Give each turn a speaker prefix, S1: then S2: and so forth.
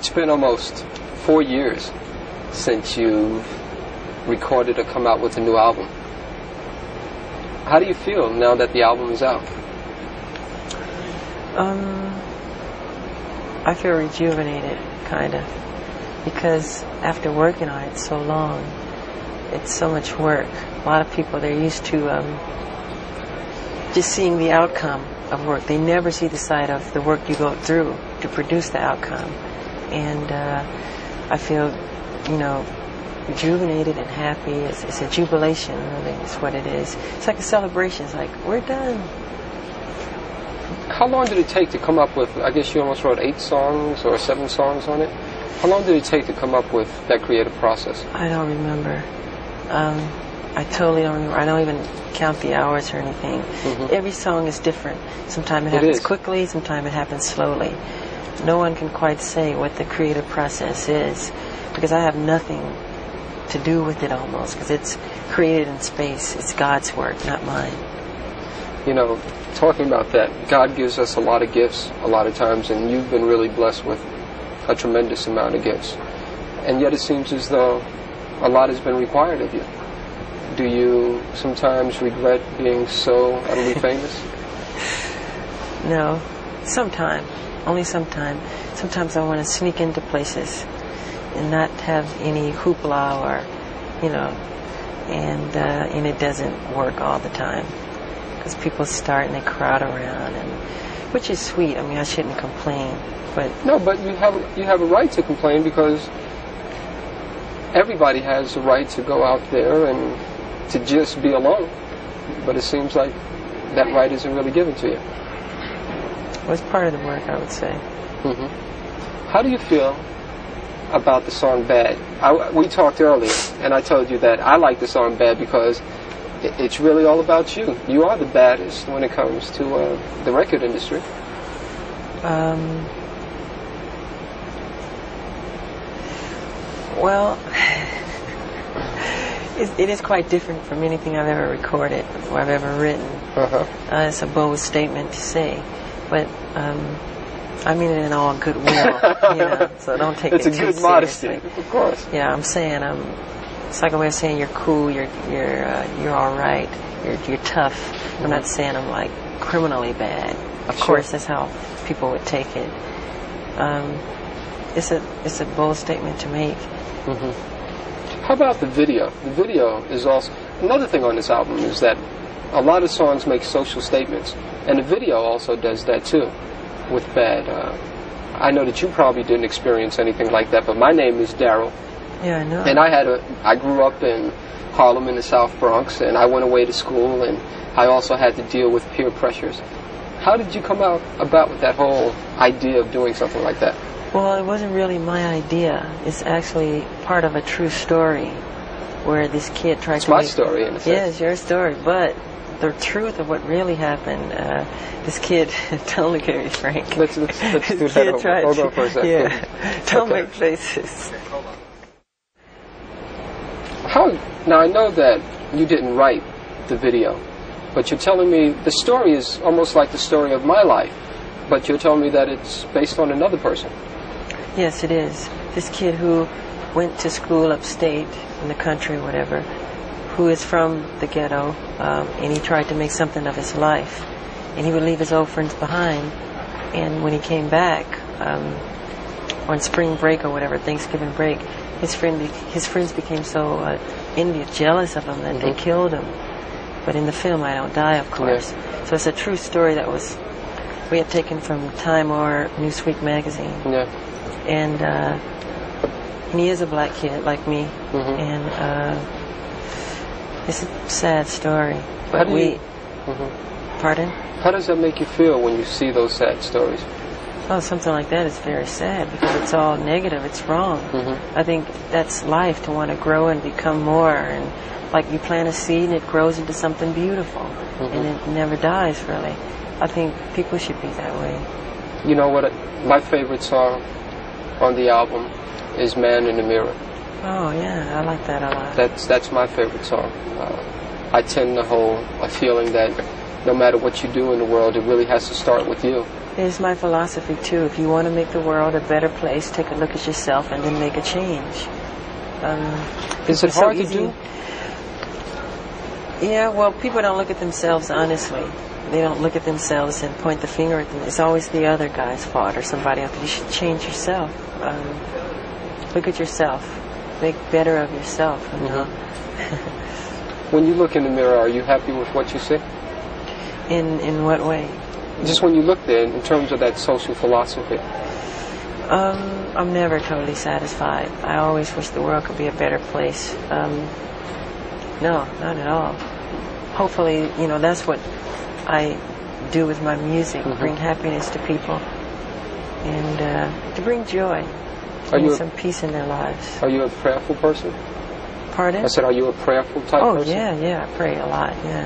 S1: It's been almost 4 years since you've recorded or come out with a new album. How do you feel now that the album is out?
S2: I feel rejuvenated, kind of, because after working on it so long, it's so much work. A lot of people, they're used to just seeing the outcome of work. They never see the side of the work you go through to produce the outcome. And I feel, rejuvenated and happy. It's a jubilation, really, is what it is. It's like a celebration. It's like, we're done.
S1: How long did it take to come up with, I guess you almost wrote 8 songs or 7 songs on it? How long did it take to come up with that creative process?
S2: I don't remember. I totally don't remember. I don't even count the hours or anything. Mm-hmm. Every song is different. Sometimes it happens quickly, sometimes it happens slowly. No one can quite say what the creative process is, because I have nothing to do with it almost, because it's created in space. It's God's work, not mine.
S1: Talking about that, God gives us a lot of gifts a lot of times, and you've been really blessed with a tremendous amount of gifts. And yet it seems as though a lot has been required of you. Do you sometimes regret being so utterly famous?
S2: No, sometimes. Only sometimes. Sometimes I want to sneak into places and not have any hoopla and it doesn't work all the time. Because people start and they crowd around, which is sweet. I mean, I shouldn't complain, but
S1: no, but you have a right to complain, because everybody has the right to go out there and to just be alone. But it seems like that right isn't really given to you.
S2: Well, it's part of the work, I would say.
S1: Mm-hmm. How do you feel about the song "Bad"? We talked earlier, and I told you that I like the song "Bad" because it's really all about you. You are the baddest when it comes to the record industry.
S2: Well, it is quite different from anything I've ever recorded or I've ever written. Uh-huh. It's a bold statement to say, but I mean it in all goodwill, so don't take it too seriously. It's a good modesty,
S1: of course.
S2: Yeah, I'm saying it's like a way of saying you're cool, you're all right, you're tough. I'm not saying I'm like criminally bad. Of course, that's how people would take it. It's a bold statement to make.
S1: Mm-hmm. How about the video? The video is also another thing on this album, is that a lot of songs make social statements, and the video also does that too. With "Bad," I know that you probably didn't experience anything like that, but my name is Daryl.
S2: Yeah, I know.
S1: And I grew up in Harlem in the South Bronx, and I went away to school, and I also had to deal with peer pressures. How did you come about with that whole idea of doing something like that?
S2: Well, it wasn't really my idea. It's actually part of a true story where this kid tried to...
S1: It's my story, in a sense.
S2: Yeah, it's your story, but the truth of what really happened, this kid, don't look at me, Frank.
S1: Let's do that. Hold on for a second.
S2: Yeah, don't make faces.
S1: Now, I know that you didn't write the video, but you're telling me the story is almost like the story of my life, but you're telling me that it's based on another person.
S2: Yes, it is. This kid who went to school upstate in the country, whatever, who is from the ghetto, and he tried to make something of his life, and he would leave his old friends behind, and when he came back on spring break or whatever, Thanksgiving break, his friends became so envious, jealous of him that they killed him. But in the film, I don't die, of course. Yeah. So it's a true story that we had taken from Time or Newsweek magazine. Yeah. And he is a black kid like me, and it's a sad story. But pardon?
S1: How does that make you feel when you see those sad stories?
S2: Oh, something like that is very sad because it's all negative. It's wrong. I think that's life, to want to grow and become more. And like you plant a seed and it grows into something beautiful. And it never dies, really. I think people should be that way.
S1: You know what? My favorite song on the album is "Man in the Mirror."
S2: Oh, yeah. I like that a lot.
S1: That's my favorite song. I tend to hold a feeling that no matter what you do in the world, it really has to start with you.
S2: It's my philosophy too. If you want to make the world a better place, take a look at yourself and then make a change.
S1: Is it hard to do?
S2: Yeah, well, people don't look at themselves honestly. They don't look at themselves and point the finger at them. It's always the other guy's fault or somebody else. You should change yourself. Look at yourself. Make better of yourself. You know?
S1: When you look in the mirror, are you happy with what you see?
S2: In what way?
S1: Just when you look there, in terms of that social philosophy.
S2: I'm never totally satisfied. I always wish the world could be a better place. No, not at all. Hopefully, you know, that's what I do with my music, bring happiness to people and to bring joy, bring some peace in their lives.
S1: Are you a prayerful person?
S2: Pardon?
S1: I said, are you a prayerful type person?
S2: Oh, yeah, I pray a lot, yeah.